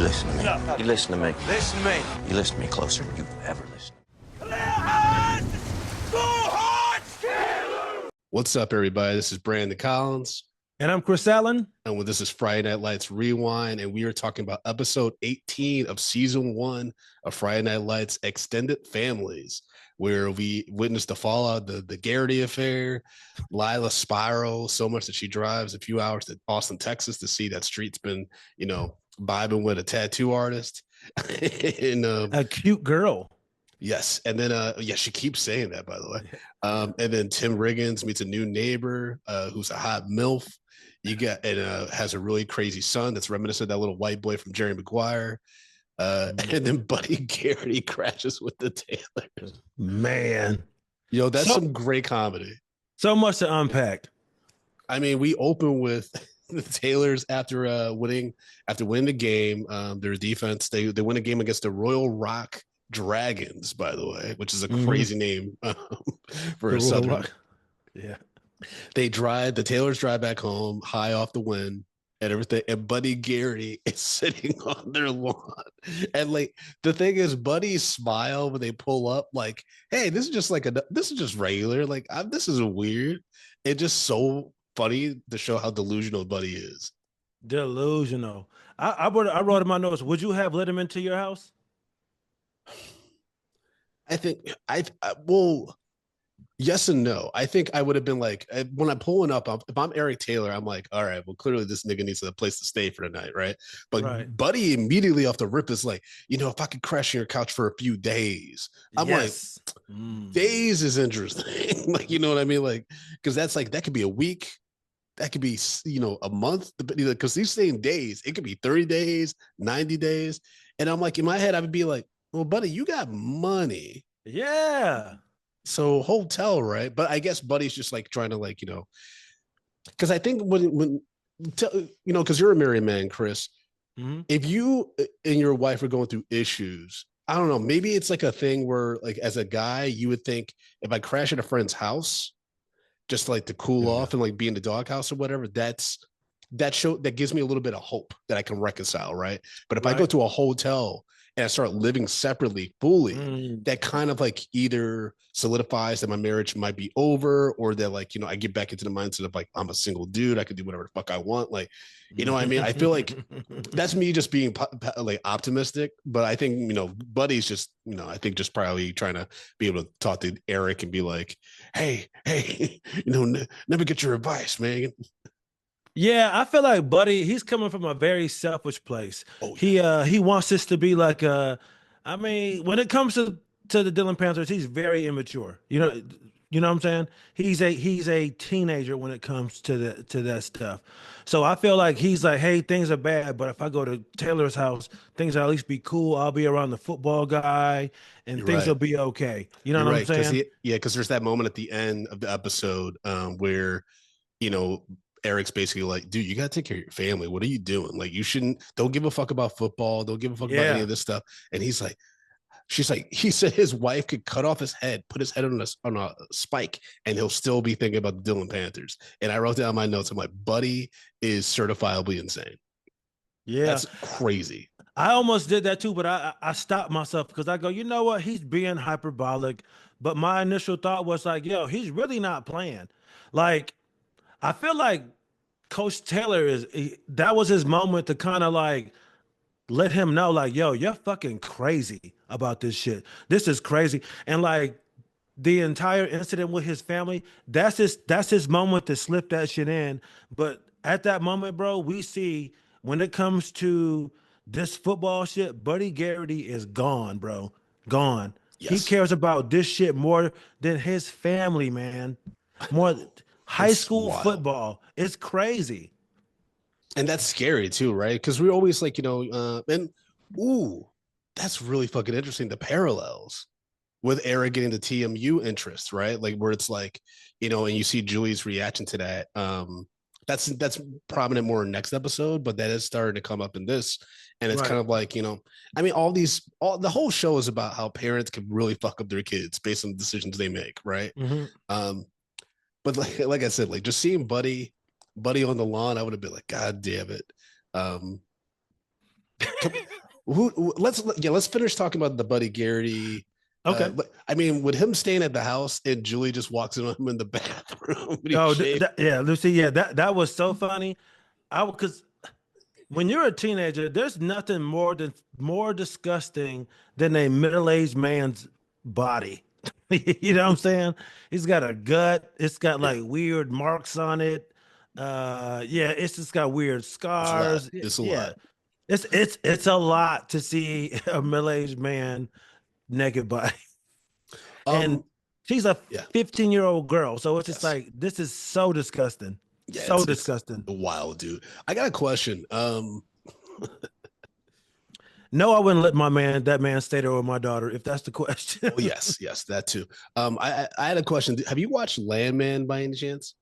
listen to me. No. You listen to me. Listen to me. You listen to me closer than you've ever listened. What's up, everybody? This is Brandon Collins. And I'm Chris Allen. And this is Friday Night Lights Rewind, and we are talking about episode 18 of season 1 of Friday Night Lights Extended Families, where we witnessed the fallout, the Garrity affair. Lyla spiral so much that she drives a few hours to Austin, Texas to see that Street's been, vibing with a tattoo artist. and a cute girl. Yes. And then, she keeps saying that, by the way. And then Tim Riggins meets a new neighbor who's a hot MILF. Has a really crazy son that's reminiscent of that little white boy from Jerry Maguire. And then Buddy Garrity crashes with the Taylors. Man. That's some great comedy. So much to unpack. I mean, we open with the Taylors after winning the game. Their defense, they win a game against the Royal Rock Dragons, by the way, which is a crazy name for a Southern Rock. Yeah. The Taylors drive back home high off the win and everything. And Buddy Garrity is sitting on their lawn. And the thing is, Buddy's smile when they pull up, like, hey, this is just regular. Like, this isn't weird. It's just so funny to show how delusional Buddy is. Delusional. I wrote in my notes, would you have let him into your house? I think yes and no. I think I would have been like, when I'm pulling up, if I'm Eric Taylor, I'm like, all right, well, clearly this nigga needs a place to stay for the night, right? But Buddy immediately off the rip is like, if I could crash on your couch for a few days, I'm like, days is interesting. Like, you know what I mean? Like, because that's like, that could be a week. That could be, a month, because these same days, it could be 30 days, 90 days. And I'm like, in my head, I would be like, well, Buddy, you got money. Yeah. So hotel, right? But I guess Buddy's just like trying to because I think because you're a married man, Chris, if you and your wife are going through issues, I don't know, maybe it's like a thing where like as a guy, you would think if I crash at a friend's house, just like to cool off and like be in the doghouse or whatever, that gives me a little bit of hope that I can reconcile, right? But if I go to a hotel and I start living separately fully, that kind of like either solidifies that my marriage might be over, or that like, I get back into the mindset of like, I'm a single dude. I can do whatever the fuck I want. Like, what I mean? I feel like that's me just being like optimistic, but I think, Buddy's just, I think just probably trying to be able to talk to Eric and be like, hey, never get your advice, man. Yeah, I feel like Buddy, he's coming from a very selfish place. Oh, yeah. He wants this to be like when it comes to the Dillon Panthers, he's very immature. You know what I'm saying? He's a teenager when it comes to that stuff. So I feel like he's like, hey, things are bad, but if I go to Taylor's house, things will at least be cool. I'll be around the football guy and things will be okay. You know what I'm saying? Because there's that moment at the end of the episode where, Eric's basically like, dude, you got to take care of your family. What are you doing? Like, don't give a fuck about football. Don't give a fuck about any of this stuff. And he said his wife could cut off his head, put his head on a spike, and he'll still be thinking about the Dillon Panthers. And I wrote down my notes. I'm like, Buddy is certifiably insane. Yeah. That's crazy. I almost did that too, but I stopped myself because I go, you know what? He's being hyperbolic. But my initial thought was like, yo, he's really not playing. Like, I feel like Coach Taylor that was his moment to kind of like let him know, like, yo, you're fucking crazy about this shit. This is crazy. And like the entire incident with his family, that's his moment to slip that shit in. But at that moment, bro, we see when it comes to this football shit, Buddy Garrity is gone, bro. Gone. Yes. He cares about this shit more than his family, man. More high school football. It's crazy. And that's scary too, right? Because we're always like, that's really fucking interesting. The parallels with Eric getting the TMU interest, right? Like where it's like, and you see Julie's reaction to that. That's prominent more in next episode, but that is starting to come up in this. And it's kind of like, the whole show is about how parents can really fuck up their kids based on the decisions they make, right? But like I said, like just seeing Buddy on the lawn, I would have been like, God damn it. Let's finish talking about the Buddy Garrity. Okay. I mean, with him staying at the house and Julie just walks in on him in the bathroom. Oh, yeah, Lucy. Yeah, that was so funny. Because when you're a teenager, there's nothing more disgusting than a middle-aged man's body. You know what I'm saying? He's got a gut. It's got like weird marks on it. Yeah, it's just got weird scars. It's a Yeah. lot. It's a lot to see a middle-aged man naked body. And she's a 15-year-old girl. So it's just like, this is so disgusting. Yeah, so disgusting. Wild, dude. I got a question. No, I wouldn't let that man stay there with my daughter, if that's the question. Oh, yes, that too. I had a question. Have you watched Landman by any chance?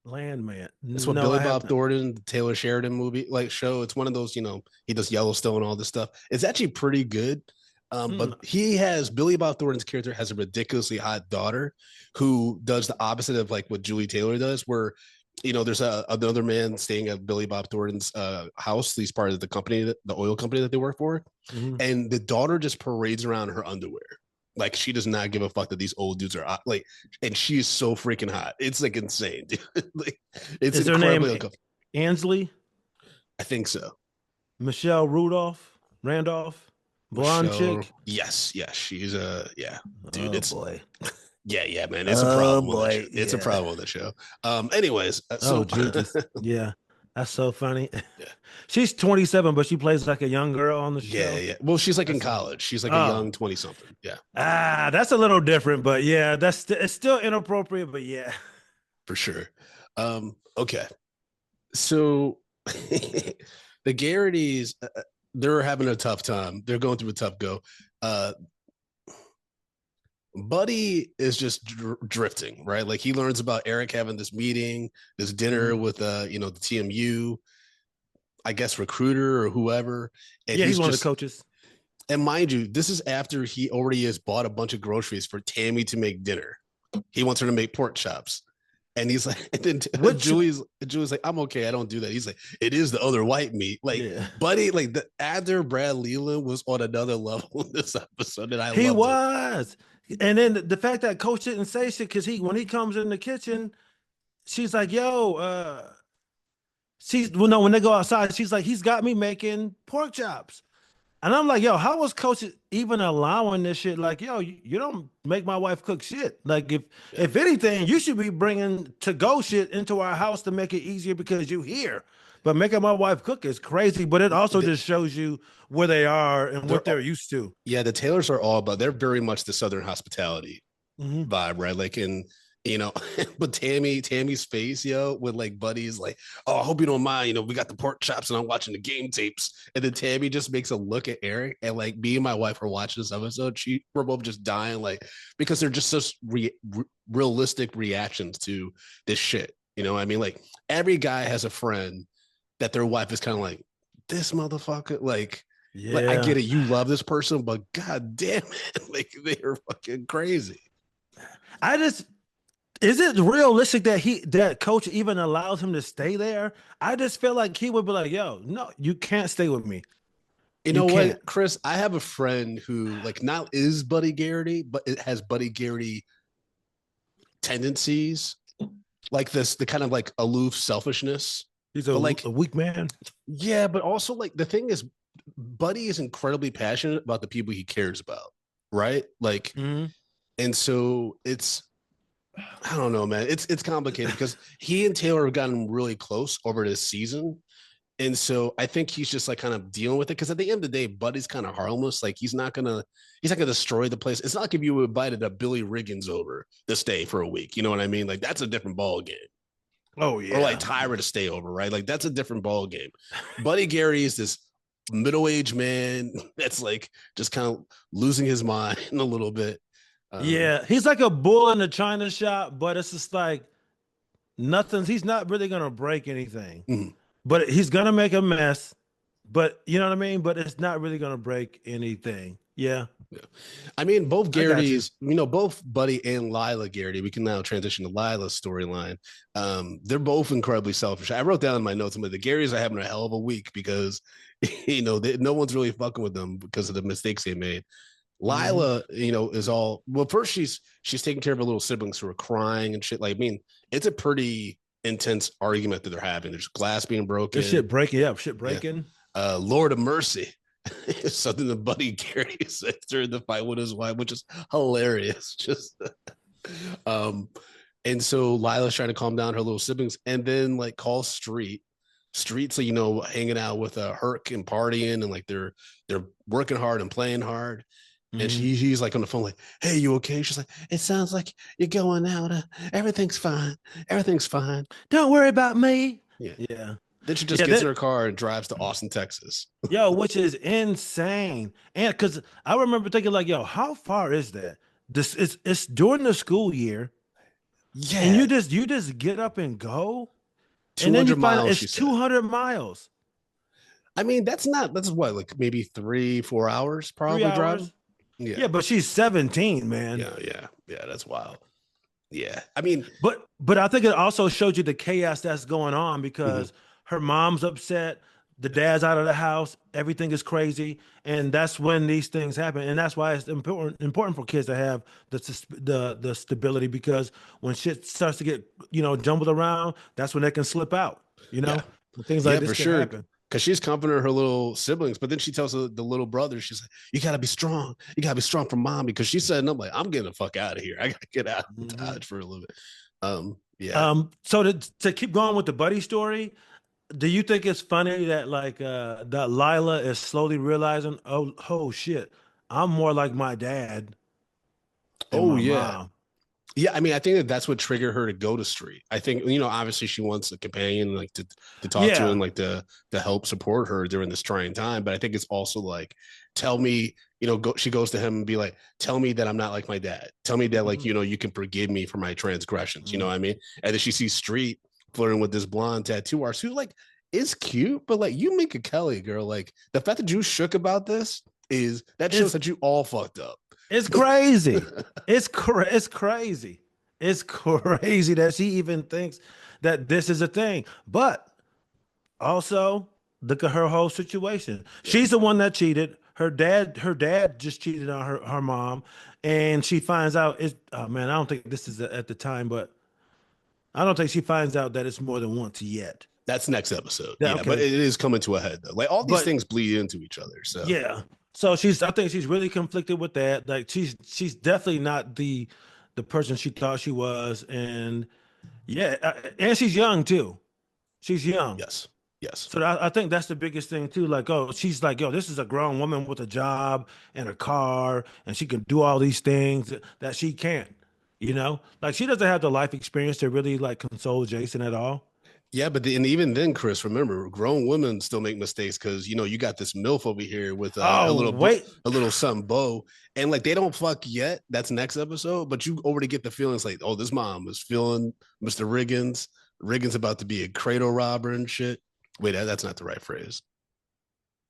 Landman. It's what Billy Bob Thornton, the Taylor Sheridan movie, like show. It's one of those, he does Yellowstone and all this stuff. It's actually pretty good. But Billy Bob Thornton's character has a ridiculously hot daughter who does the opposite of like what Julie Taylor does, where there's another man staying at Billy Bob Thornton's house. He's part of the company, the oil company that they work for. And the daughter just parades around in her underwear. Like, she does not give a fuck that these old dudes are hot. Like, and she's so freaking hot. It's like insane, dude. Like, it's Is her name Ansley? I think so. Michelle Randolph? Blonde chick? Yes. She's dude. Oh, boy. Yeah, man. It's a problem. It's a problem with the show. Anyways. Jesus. Yeah. That's so funny. Yeah. She's 27, but she plays like a young girl on the show. Yeah. Well, she's like in college. She's like a young 20-something. Yeah. That's a little different, but yeah, it's still inappropriate, but yeah. For sure. Okay. So the Garritys, they're having a tough time. They're going through a tough go. Buddy is just drifting, right? Like, he learns about Eric having this meeting, this dinner with the TMU, I guess, recruiter or whoever. And he's one of the coaches. And mind you, this is after he already has bought a bunch of groceries for Tammy to make dinner. He wants her to make pork chops. And he's like, and then Julie's like, I'm okay, I don't do that. He's like, it is the other white meat. Like, Buddy, like, the actor Brad Leland was on another level in this episode, and he was. And then the fact that Coach didn't say shit, because when he comes in the kitchen, she's like, yo, when they go outside, she's like, he's got me making pork chops. And I'm like, yo, how was Coach even allowing this shit? Like, yo, you don't make my wife cook shit. Like, if anything, you should be bringing to-go shit into our house to make it easier because you here. But making my wife cook is crazy. But it also just shows you where they are and what they're used to. Yeah, the Taylors are they're very much the Southern hospitality vibe, right? Like, but Tammy's face, with like Buddy's like, oh, I hope you don't mind. We got the pork chops and I'm watching the game tapes. And then Tammy just makes a look at Eric, and like, me and my wife are watching this episode. We're both just dying, like, because they're just such realistic reactions to this shit. I mean, like, every guy has a friend that their wife is kind of like, this motherfucker, like, like, I get it, you love this person, but god damn it, like, they're fucking crazy. Is it realistic that Coach even allows him to stay there? I just feel like he would be like, yo, no, you can't stay with me. You know what, Chris? I have a friend who, like, not is Buddy Garrity, but it has Buddy Garrity tendencies, like the kind of like aloof selfishness. He's a weak man. Yeah, but also, like, the thing is, Buddy is incredibly passionate about the people he cares about, right? Like, and so I don't know, man. It's complicated because he and Taylor have gotten really close over this season. And so I think he's just like kind of dealing with it, because at the end of the day, Buddy's kind of harmless. Like, he's not gonna destroy the place. It's not like if you invited a Billy Riggins over to stay for a week. You know what I mean? Like, that's a different ball game. Oh yeah. Or like Tyra to stay over, right? Like, that's a different ball game. Buddy Garrity is this middle-aged man that's like just kind of losing his mind a little bit. Yeah, he's like a bull in the china shop, but it's just like he's not really gonna break anything. But he's gonna make a mess. But you know what I mean? But it's not really gonna break anything. Yeah. Yeah. I mean, both I got you. Garrity's, both Buddy and Lyla Garrity, we can now transition to Lila's storyline. They're both incredibly selfish. I wrote down in my notes, but the Garrys are having a hell of a week because, no one's really fucking with them because of the mistakes they made. Lyla, is all well. First, she's taking care of her little siblings who are crying and shit. Like, I mean, it's a pretty intense argument that they're having. There's glass being broken. There's shit breaking. Yeah, shit breaking. Yeah. Lord of Mercy. Something that Buddy Gary said during the fight with his wife, which is hilarious. Just and so Lila's trying to calm down her little siblings, and then like calls Street's hanging out with Herc and partying, and like they're working hard and playing hard. And he's like on the phone, like, "Hey, you okay?" She's like, "It sounds like you're going out. Everything's fine. Everything's fine. Don't worry about me." Yeah. Then she just gets in her car and drives to Austin, Texas. Yo, which is insane. And because I remember thinking, like, yo, how far is that? It's during the school year. Yeah. And you just get up and go. 200 and then you miles. Find it's 200 miles. I mean, that's what, like maybe 3-4 hours probably 3 hours? driving. Yeah, but she's 17, man. Yeah, that's wild. Yeah, I mean, but I think it also showed you the chaos that's going on because her mom's upset, the dad's out of the house, everything is crazy, and that's when these things happen, and that's why it's important for kids to have the stability, because when shit starts to get jumbled around, that's when they can slip out. Things like this can happen. Because she's comforting her little siblings, but then she tells the little brother, she's like, "You gotta be strong. You gotta be strong for mom," because she said, "I'm like, I'm getting the fuck out of here. I gotta get out of Dodge for a little bit." Yeah. So to keep going with the Buddy story, do you think it's funny that that Lyla is slowly realizing, oh shit, I'm more like my dad than my mom? Yeah, I mean, I think that's what triggered her to go to Street. I think, obviously she wants a companion, like to talk to and like to help support her during this trying time. But I think it's also like, tell me, she goes to him and be like, tell me that I'm not like my dad. Tell me that like, you can forgive me for my transgressions. You know what I mean? And then she sees Street flirting with this blonde tattoo artist who like is cute, but like, you make a Kelly girl. Like the fact that you shook about this shows that you all fucked up. It's crazy. It's crazy. It's crazy that she even thinks that this is a thing. But also, look at her whole situation. Yeah. She's the one that cheated. Her dad just cheated on her mom, and she finds out I don't think this is at the time, but I don't think she finds out that it's more than once yet. That's next episode. Yeah, okay. But it is coming to a head though. Like all these things bleed into each other. So yeah. So I think she's really conflicted with that. Like she's definitely not the person she thought she was, and and she's young too. She's young. Yes. So I think that's the biggest thing too. Like, she's like, this is a grown woman with a job and a car, and she can do all these things that she can't. Like she doesn't have the life experience to really like console Jason at all. Yeah, but and even then, Chris, remember, grown women still make mistakes because you got this MILF over here with a little something Bo, and like they don't fuck yet. That's next episode, but you already get the feelings like, oh, this mom is feeling Mr. Riggins. Riggins about to be a cradle robber and shit. Wait, that's not the right phrase.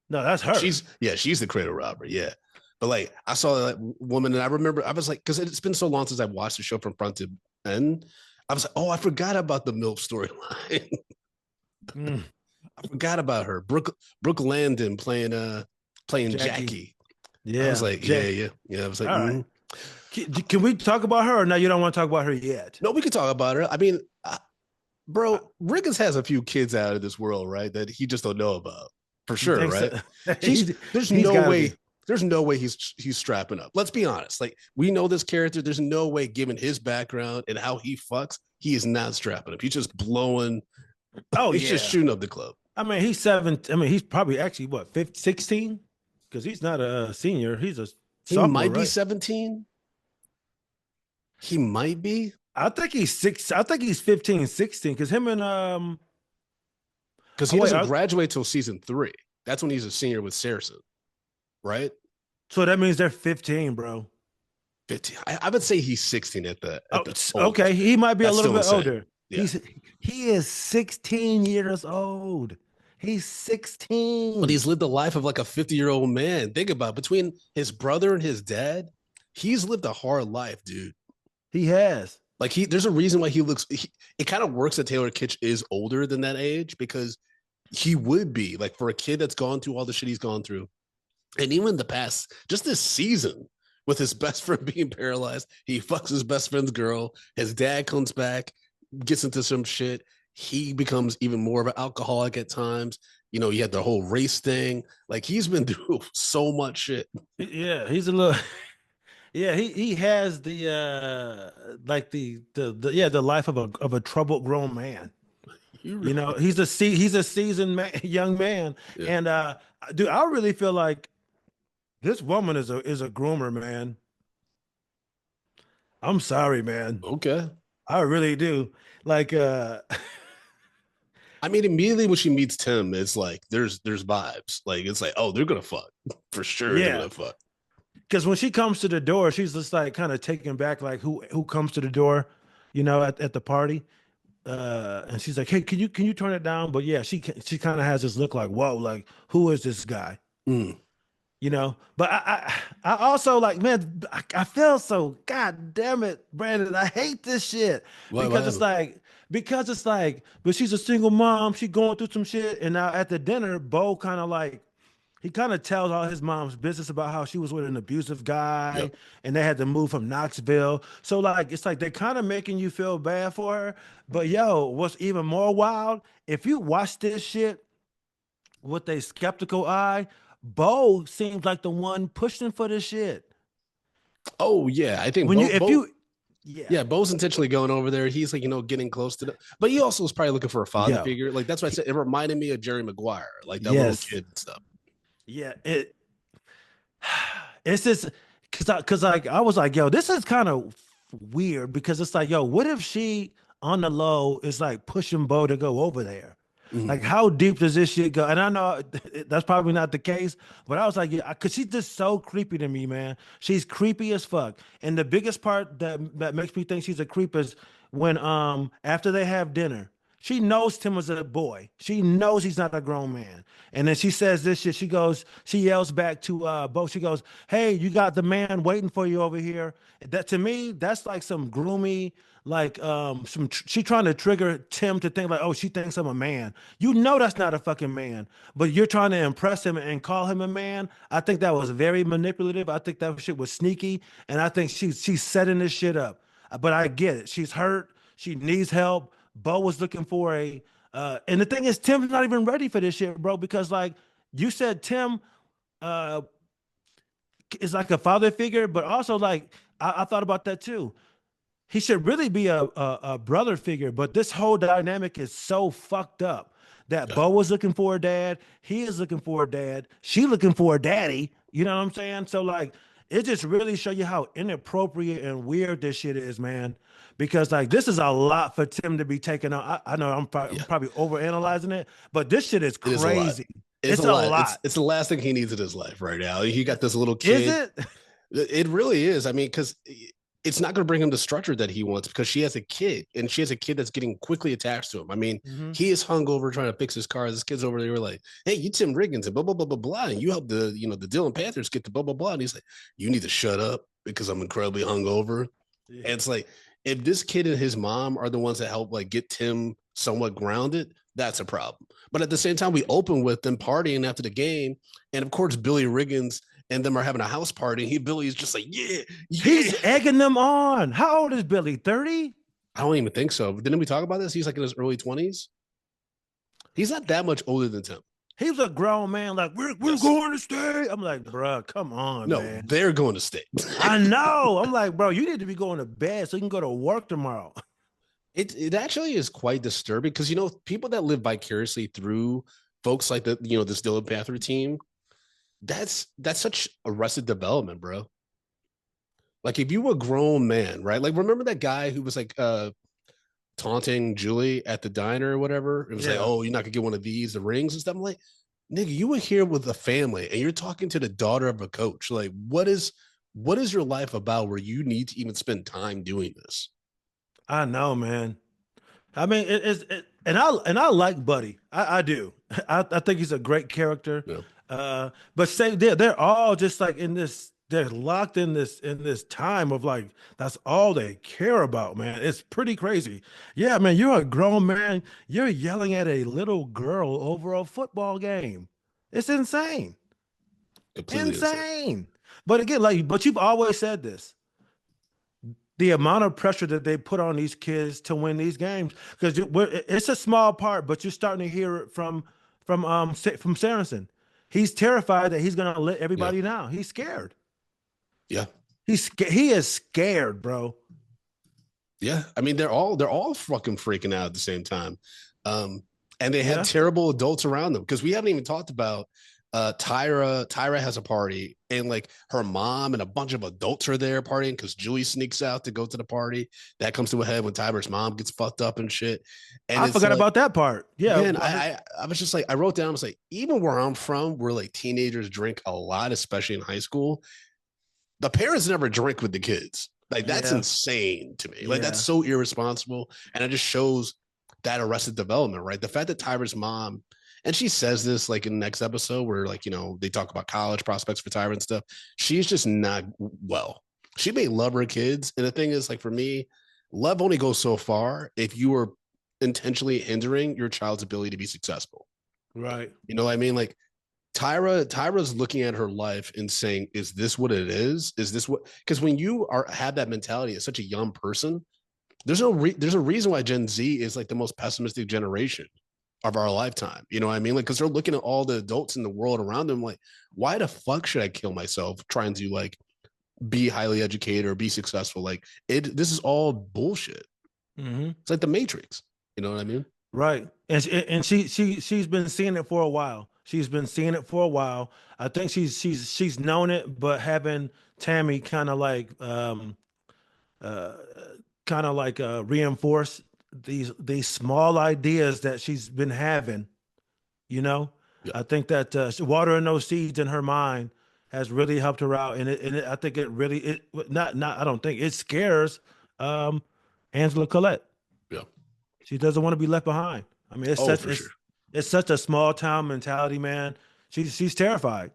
No, that's her. She's the cradle robber. Yeah, but like I saw that woman, and I remember I was like, because it's been so long since I've watched the show from front to end. I was like, oh, I forgot about the MILF storyline. I forgot about her. Brooke Landon playing Jackie. Yeah. I was like, yeah. I was like, right. Can we talk about her, or no, you don't want to talk about her yet? No, we can talk about her. I mean, bro, Riggins has a few kids out of this world, right? That he just don't know about. For sure, right? So? There's no way he's strapping up. Let's be honest. Like, we know this character. There's no way, given his background and how he fucks, he is not strapping up. He's just blowing. He's just shooting up the club. I mean, he's 7. I mean, he's probably actually 16? Because he's not a senior. He's a sophomore. He might be 17. He might be. I think he's 6. I think he's 15, 16. Because him and because he doesn't graduate till season 3. That's when he's a senior with Saracen. Right? So that means they're 15, bro. 15. I would say he's 16 at the okay, he might be a little bit older. Yeah. He is 16 years old. He's But 16. he's lived the life of like a 50-year-old man. Think about it. Between his brother and his dad, he's lived a hard life, dude. He has. Like there's a reason why he looks. It kind of works that Taylor Kitsch is older than that age because he would be like for a kid that's gone through all the shit he's gone through, and even in the past, just this season with his best friend being paralyzed, he fucks his best friend's girl. His dad comes back, gets into some shit. He becomes even more of an alcoholic at times. You know, he had the whole race thing. Like he's been through so much shit. Yeah, he's a little. Yeah, he has the like the life of a troubled grown man. You know, he's a seasoned man, young man, Yeah. and dude, I really feel like this woman is a groomer, man. I'm sorry, man. Okay. I really do. Like, I mean, immediately when she meets Tim, it's like there's vibes. Like it's like, oh, they're gonna fuck for sure. They're yeah, gonna fuck. because when she comes to the door, she's just like kind of taken back, like who comes to the door, you know, at the party. And she's like, "Hey, can you turn it down?" But yeah, she kind of has this look like, "Whoa, like who is this guy?" Mm. You know. But I also like, man, I feel so, god damn it, Brandon, I hate this shit because it's like, but she's a single mom, she going through some shit, and now at the dinner, Bo kind of like he kind of tells all his mom's business about how she was with an abusive guy Yep. and they had to move from Knoxville. So like it's like they're kind of making you feel bad for her. But yo, what's even more wild, if you watch this shit with a skeptical eye, Bo seems like the one pushing for this shit. Oh yeah, I think When you if Bo you yeah. yeah, Bo's intentionally going over there. He's like, getting close to the, but he also was probably looking for a father Yo. figure. Like that's why I said it reminded me of Jerry Maguire, like that little Yes. kid and stuff. Yeah, it's just because like I was like, yo, this is kind of weird because it's like, yo, what if she on the low is like pushing Bo to go over there? Like, Mm-hmm. how deep does this shit go? And I know that's probably not the case, but I was like, yeah, because she's just so creepy to me, man. She's creepy as fuck. And the biggest part that makes me think she's a creep is when after they have dinner, she knows Tim was a boy. She knows he's not a grown man. And then she says this shit. She yells back to Bo. She goes, "Hey, you got the man waiting for you over here." That to me, that's like some groomy, like she trying to trigger Tim to think like, oh, she thinks I'm a man. You know that's not a fucking man, but you're trying to impress him and call him a man. I think that was very manipulative. I think that shit was sneaky, and I think she's setting this shit up. But I get it. She's hurt. She needs help. Bo was looking for and the thing is, Tim's not even ready for this shit, bro, because like you said, Tim uh, is like a father figure, but also like I thought about that too. He should really be a brother figure, but this whole dynamic is so fucked up that Yeah. Bo was looking for a dad, he is looking for a dad, she looking for a daddy. You know what I'm saying? So like, it just really show you how inappropriate and weird this shit is, man. Because like this is a lot for Tim to be taking on. I know I'm Yeah. probably overanalyzing it, but this shit is It is a lot. crazy. It's It's a a lot. lot. It's the last thing he needs in his life right now. He got this little Is kid. it? It really is. I mean, because it's not going to bring him the structure that he wants because she has a kid and she has a kid that's getting quickly attached to him. I mean, Mhm. he is hungover trying to fix his car. This kid's over there were like, "Hey, you Tim Riggins and blah blah blah blah blah, and you help the Dillon Panthers get the blah blah blah." And he's like, "You need to shut up because I'm incredibly hungover." Yeah. And it's like, if this kid and his mom are the ones that help like get Tim somewhat grounded, that's a problem. But at the same time, we open with them partying after the game, and of course, Billy Riggins and them are having a house party. Billy's just like, yeah, yeah. He's egging them on. How old is Billy? 30? I don't even think so. But didn't we talk about this? He's like in his early 20s. He's not that much older than Tim. He was a grown man, like, we're Yes. going to stay. I'm like, bro, come on, No, man. they're going to stay. I know. I'm like, bro, you need to be going to bed so you can go to work tomorrow. It actually is quite disturbing because people that live vicariously through folks like this Dillon Panther team, that's such arrested development, bro. Like if you were a grown man, right? Like remember that guy who was like taunting Julie at the diner or whatever? It was like, Yeah. oh, you're not gonna get one of these, the rings and stuff. I'm like, nigga, you were here with a family and you're talking to the daughter of a coach. Like, what is your life about where you need to even spend time doing this? I know, man. I mean, and I like Buddy. I do. I think he's a great character. Yeah. But say they're all just like in this. They're locked in this time of like that's all they care about, man. It's pretty crazy. Yeah, man. You're a grown man. You're yelling at a little girl over a football game. It's insane. Completely insane. Insane. But again, but you've always said this. The amount of pressure that they put on these kids to win these games, because it's a small part, but you're starting to hear it from Saracen. He's terrified that he's going to let everybody down. He's scared. Yeah, he is scared, bro. Yeah, I mean they're all fucking freaking out at the same time, and they have terrible adults around them because we haven't even talked about Tyra. Tyra has a party, and like her mom and a bunch of adults are there partying because Julie sneaks out to go to the party. That comes to a head when Tyra's mom gets fucked up and shit. And I forgot about that part. Yeah, man, I was just like, I wrote down, I was like, even where I'm from, where like teenagers drink a lot, especially in high school, the parents never drink with the kids. Like that's insane to me. Like that's so irresponsible, and it just shows that Arrested Development, right? The fact that Tyra's mom, and she says this like in the next episode where like, you know, they talk about college prospects for Tyra and stuff. She's just not well. She may love her kids. And the thing is, like for me, love only goes so far if you are intentionally hindering your child's ability to be successful. Right. You know what I mean? Like Tyra's looking at her life and saying, is this what it is? Is this what, because when you have that mentality as such a young person, there's a reason why Gen Z is like the most pessimistic generation of our lifetime. You know what I mean? Like, because they're looking at all the adults in the world around them, like, why the fuck should I kill myself trying to like be highly educated or be successful? Like, this is all bullshit. Mm-hmm. It's like the Matrix. You know what I mean? Right. And she's been seeing it for a while. She's been seeing it for a while. I think she's known it, but having Tammy kind of like reinforce these small ideas that she's been having, you know. I think that watering those seeds in her mind has really helped her out, and I think it really I don't think it scares Angela Collette. Yeah, she doesn't want to be left behind. I mean, it's such a small town mentality, man. She's terrified.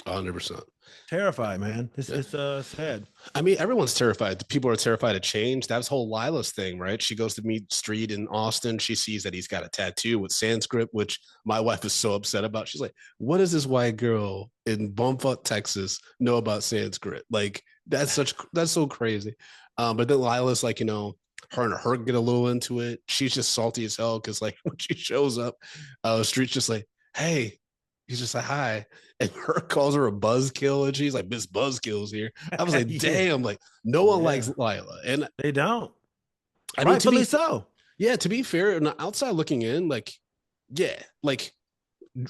100%. Terrified, man. It's sad. I mean, everyone's terrified. People are terrified of change. That's whole Lila's thing, right? She goes to meet Street in Austin. She sees that he's got a tattoo with Sanskrit, which my wife is so upset about. She's like, what does this white girl in Bumfuck, Texas know about Sanskrit? Like, that's so crazy. But then Lila's like, you know, her and her get a little into it. She's just salty as hell because like when she shows up, Street's just like, hey, he's just like, hi. And her calls her a buzzkill, and she's like, Miss Buzzkill's here. I was like, damn, like no one likes Lyla. And they don't. I mean, rightfully so. Yeah, to be fair, and outside looking in, like, yeah, like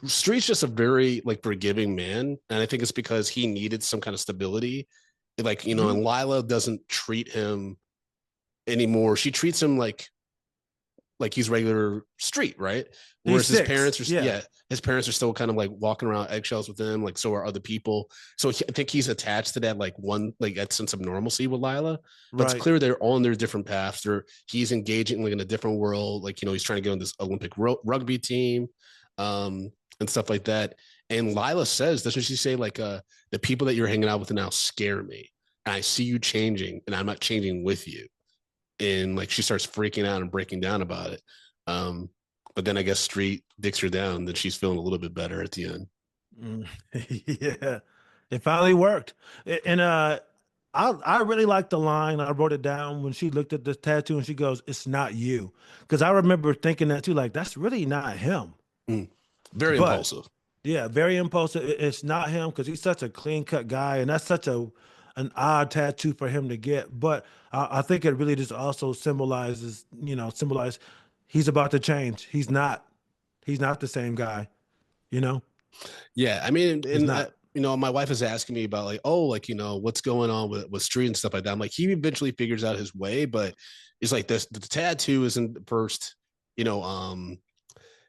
Street's just a very like forgiving man. And I think it's because he needed some kind of stability. Like, you know, and Lyla doesn't treat him anymore. She treats him like he's regular Street, right? Whereas his parents are his parents are still kind of like walking around eggshells with him, like so are other people. So I think he's attached to that that sense of normalcy with Lyla. But it's clear they're on their different paths. He's engaging like in a different world, like, you know, he's trying to get on this Olympic rugby team, and stuff like that. And Lyla says, doesn't she say like the people that you're hanging out with now scare me, and I see you changing, and I'm not changing with you. And like she starts freaking out and breaking down about it. But then I guess Street dicks her down, and then she's feeling a little bit better at the end. Yeah, it finally worked. And I really like the line. I wrote it down when she looked at the tattoo and she goes, "It's not you," because I remember thinking that too. Like that's really not him. Very impulsive. Yeah, very impulsive. It's not him because he's such a clean cut guy, and that's such an odd tattoo for him to get. But I think it really just also symbolizes he's about to change. He's not the same guy, you know? Yeah. I mean, you know, my wife is asking me about like, oh, like, you know, what's going on with Street and stuff like that. I'm like, he eventually figures out his way, but it's like the tattoo isn't the first, you know,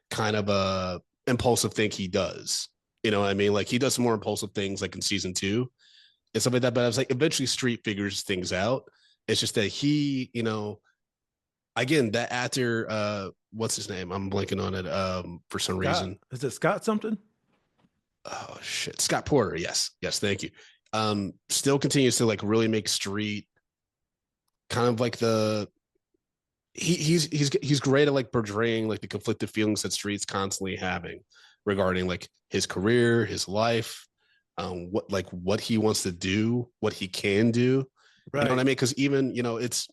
kind of a impulsive thing he does. You know what I mean? Like he does some more impulsive things like in season 2 and stuff like that. But I was like, eventually Street figures things out. It's just that he, you know, again, that actor, what's his name? I'm blanking on it. For some reason. Is it Scott something? Oh shit, Scott Porter. Yes, thank you. Still continues to like really make Street kind of like the he's great at like portraying like the conflicted feelings that Street's constantly having regarding like his career, his life, what he wants to do, what he can do. Right. You know what I mean? Because even it's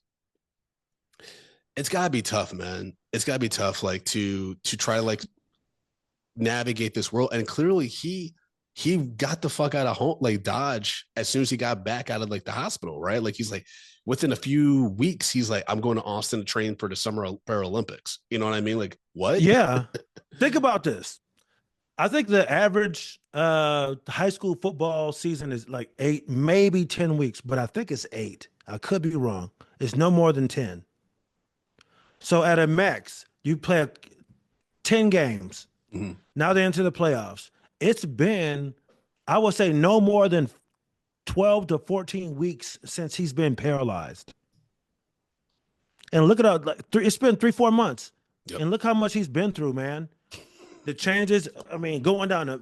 gotta be tough, man. It's gotta be tough, like to try to like navigate this world. And clearly he got the fuck out of home, like Dodge, as soon as he got back out of like the hospital, right? Like he's like within a few weeks, he's like, I'm going to Austin to train for the Summer Paralympics. You know what I mean? Like what? Yeah. Think about this. I think the average high school football season is like 8, maybe 10 weeks, but I think it's 8. I could be wrong. It's no more than 10. So at a max, you play 10 games. Mm-hmm. Now they're into the playoffs. It's been, I would say, no more than 12 to 14 weeks since he's been paralyzed. And look at how, like, it's been 3-4 months. Yep. And look how much he's been through, man. The changes, I mean, going down to,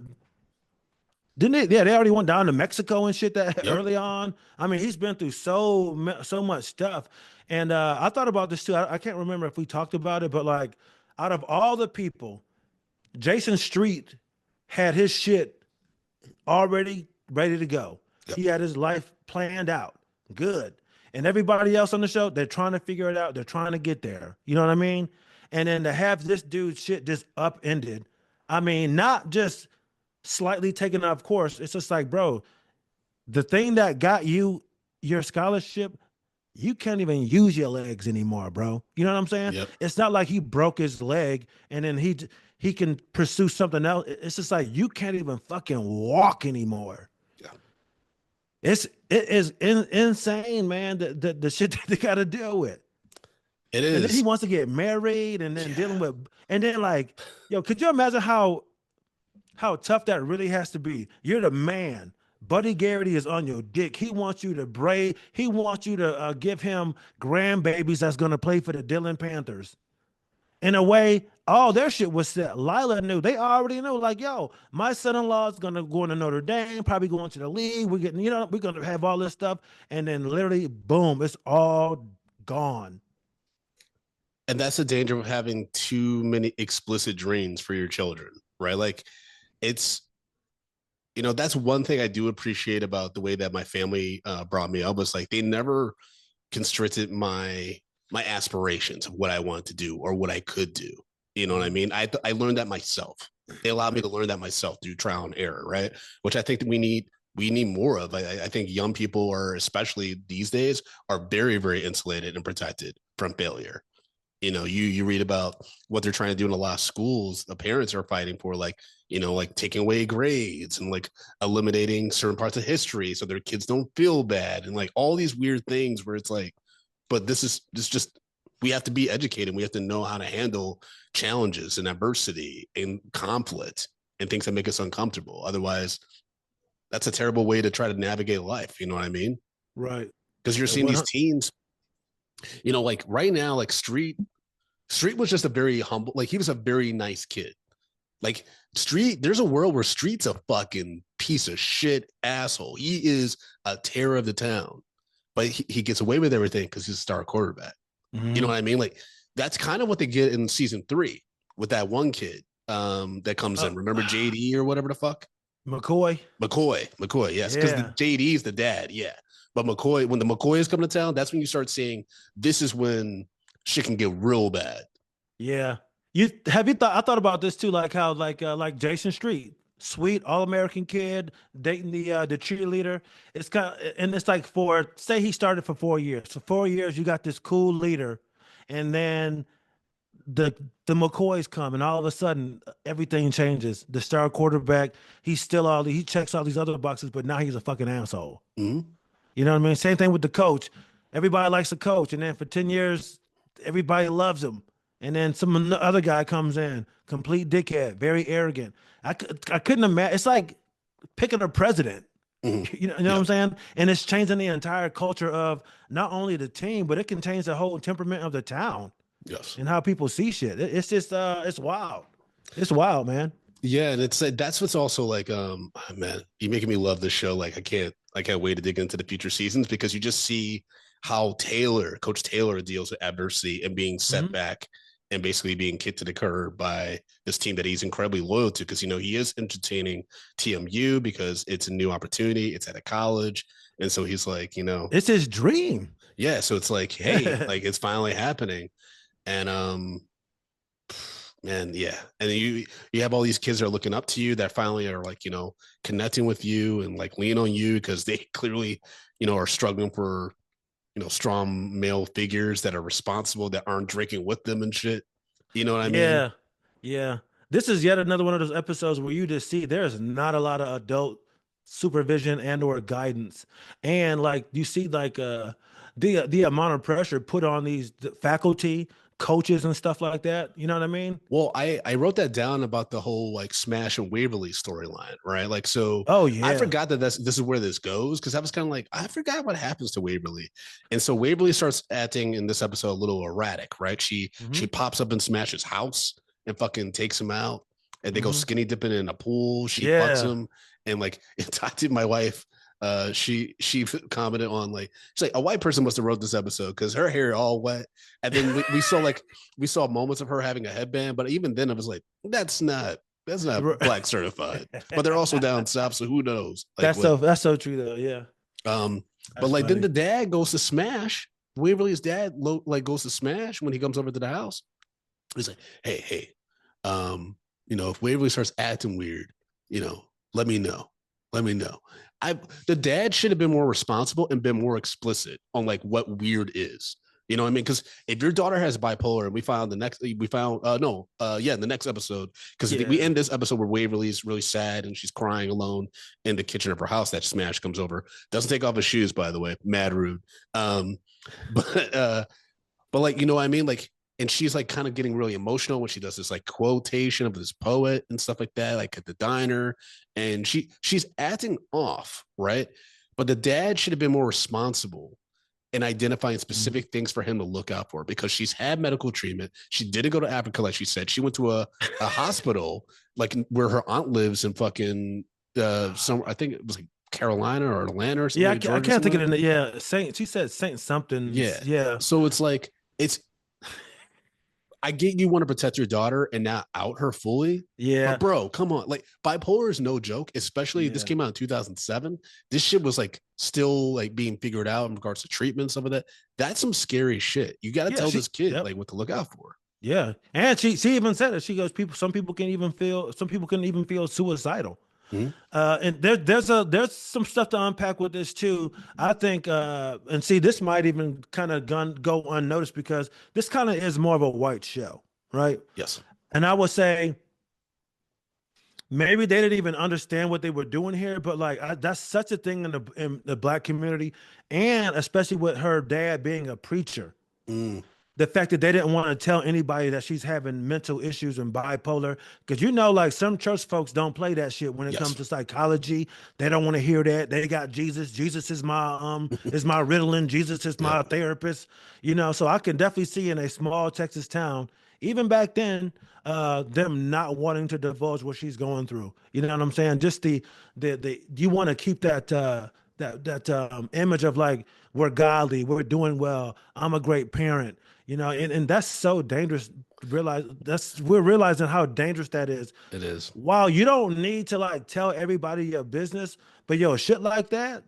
didn't they? Yeah, they already went down to Mexico and shit that early on. I mean, he's been through so much stuff. And I thought about this too. I can't remember if we talked about it, but like, out of all the people, Jason Street had his shit already ready to go. Yep. He had his life planned out. Good. And everybody else on the show, they're trying to figure it out. They're trying to get there. You know what I mean? And then to have this dude's shit just upended, I mean, not just slightly taken off course. It's just like, bro, the thing that got you your scholarship, you can't even use your legs anymore, bro. You know what I'm saying? Yep. It's not like he broke his leg and then he can pursue something else. It's just like you can't even fucking walk anymore. Yeah. It is insane, man, the shit that they got to deal with. It is. And then he wants to get married and then dealing with, and then like, yo, could you imagine how tough that really has to be? You're the man. Buddy Garrity is on your dick. He wants you to braid. He wants you to give him grandbabies that's going to play for the Dillon Panthers. In a way, all their shit was set. Lyla knew. They already knew, like, yo, my son-in-law is going to go into Notre Dame, probably going to the league. We're getting, we're going to have all this stuff. And then literally, boom, it's all gone. And that's the danger of having too many explicit dreams for your children, right? Like it's, that's one thing I do appreciate about the way that my family brought me up was like, they never constricted my aspirations of what I wanted to do or what I could do. You know what I mean? I learned that myself. They allowed me to learn that myself through trial and error, right? Which I think that we need more of. I think young people are, especially these days, are very, very insulated and protected from failure. You read about what they're trying to do in a lot of schools. The parents are fighting for like taking away grades and like eliminating certain parts of history so their kids don't feel bad and like all these weird things where it's like, but this just we have to be educated. We have to know how to handle challenges and adversity and conflict and things that make us uncomfortable. Otherwise, that's a terrible way to try to navigate life. You know what I mean? Right. Because you're seeing these teams, like right now, like Street was just a very humble, like he was a very nice kid. Like Street, there's a world where Street's a fucking piece of shit asshole. He is a terror of the town, but he gets away with everything because he's a star quarterback. Mm-hmm. You know what I mean? Like that's kind of what they get in season 3 with that one kid that comes in. Remember JD or whatever the fuck? McCoy, yes. Because the JD is the dad, yeah. But McCoy, when the McCoys come to town, that's when you start seeing this is when shit can get real bad. Yeah. I thought about this too, like how like Jason Street, sweet all-American kid dating the cheerleader. It's and it's like say he started for 4 years. For 4 years, you got this cool leader, and then the McCoys come, and all of a sudden everything changes. The star quarterback, he checks all these other boxes, but now he's a fucking asshole. Mm-hmm. You know what I mean? Same thing with the coach. Everybody likes the coach, and then for 10 years, everybody loves him. And then some other guy comes in, complete dickhead, very arrogant. I couldn't imagine. It's like picking a president. Mm-hmm. You know what I'm saying? And it's changing the entire culture of not only the team, but it can change the whole temperament of the town. Yes. and how people see shit. It's just it's wild. It's wild, man. Yeah, and it's that's what's also like, oh, man, you're making me love this show. Like I can't wait to dig into the future seasons because you just see how Coach Taylor deals with adversity and being set back and basically being kicked to the curb by this team that he's incredibly loyal to because he is entertaining TMU because it's a new opportunity, it's at a college, and so he's like, it's his dream. Yeah, so it's like, hey, like it's finally happening, and man, yeah, and you have all these kids that are looking up to you that finally are like connecting with you and like lean on you because they clearly are struggling for strong male figures that are responsible that aren't drinking with them and shit. You know what I mean? Yeah. This is yet another one of those episodes where you just see there's not a lot of adult supervision and or guidance, and like you see like the amount of pressure put on these faculty, coaches, and stuff like that. You know what I mean? Well, I wrote that down about the whole like Smash and Waverly storyline, right? Like, so Oh yeah, I forgot that this is where this goes because I was kind of like, I forgot what happens to Waverly, and so Waverly starts acting in this episode a little erratic, right? She pops up in Smash's house and fucking takes him out, and they go skinny dipping in a pool. She fucks him, and like I did my wife. She commented on like she's like a white person must have wrote this episode because her hair all wet, and then we saw moments of her having a headband, but even then it was like that's not black certified, but they're also down south, so who knows? Like, that's so true though. Yeah. But like funny. Then the dad goes to Smash. Waverly's dad like goes to Smash when he comes over to the house. He's like, hey, if Waverly starts acting weird, let me know. The dad should have been more responsible and been more explicit on like what weird is. You know what I mean? Because if your daughter has bipolar, and the next episode, because we end this episode where Waverly's really sad and she's crying alone in the kitchen of her house. That Smash comes over, doesn't take off his shoes, by the way, mad rude. But like, you know what I mean? Like, and she's like kind of getting really emotional when she does this like quotation of this poet and stuff like that, like at the diner, and she's acting off, right? But the dad should have been more responsible in identifying specific things for him to look out for because she's had medical treatment. She didn't go to Africa, like she said. She went to a hospital like where her aunt lives in fucking I think it was like Carolina or Atlanta or something. Yeah, like I can't think of it. Saint. She said Saint something. Yeah. So it's like I get you want to protect your daughter and not out her fully. Yeah. But bro, come on. Like bipolar is no joke, especially this came out in 2007. This shit was like still like being figured out in regards to treatment, some of that. That's some scary shit. You got to tell this kid like what to look out for. Yeah. And she even said it. She goes, some people can even feel suicidal. And there's some stuff to unpack with this too. I think and see, this might even kind of go unnoticed because this kind of is more of a white show, right? Yes. And I would say maybe they didn't even understand what they were doing here, but like that's such a thing in the black community, and especially with her dad being a preacher. The fact that they didn't want to tell anybody that she's having mental issues and bipolar, because like some church folks don't play that shit when it comes to psychology. They don't want to hear that. They got Jesus. Jesus is my Ritalin. Jesus is my therapist. So I can definitely see in a small Texas town, even back then, them not wanting to divulge what she's going through. You know what I'm saying? Just the you want to keep that image of like we're godly, we're doing well, I'm a great parent. And that's so dangerous. We're realizing how dangerous that is. It is. Wow, you don't need to like tell everybody your business, but shit like that,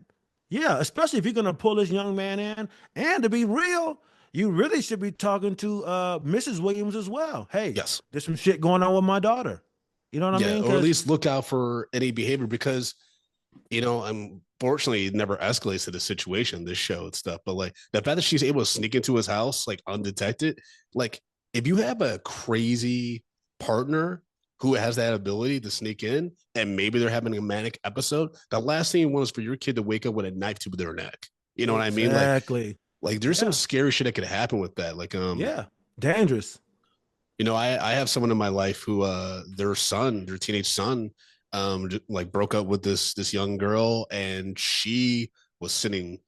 especially if you're gonna pull this young man in. And to be real, you really should be talking to Mrs. Williams as well. Hey, there's some shit going on with my daughter. You know what I mean? Or at least look out for any behavior because unfortunately it never escalates to the situation, this show and stuff. But like the fact that she's able to sneak into his house like undetected, like if you have a crazy partner who has that ability to sneak in and maybe they're having a manic episode, the last thing you want is for your kid to wake up with a knife to their neck. You know what I mean? Exactly. Like there's some scary shit that could happen with that. Like dangerous. I have someone in my life who their teenage son like broke up with this young girl, and she was sending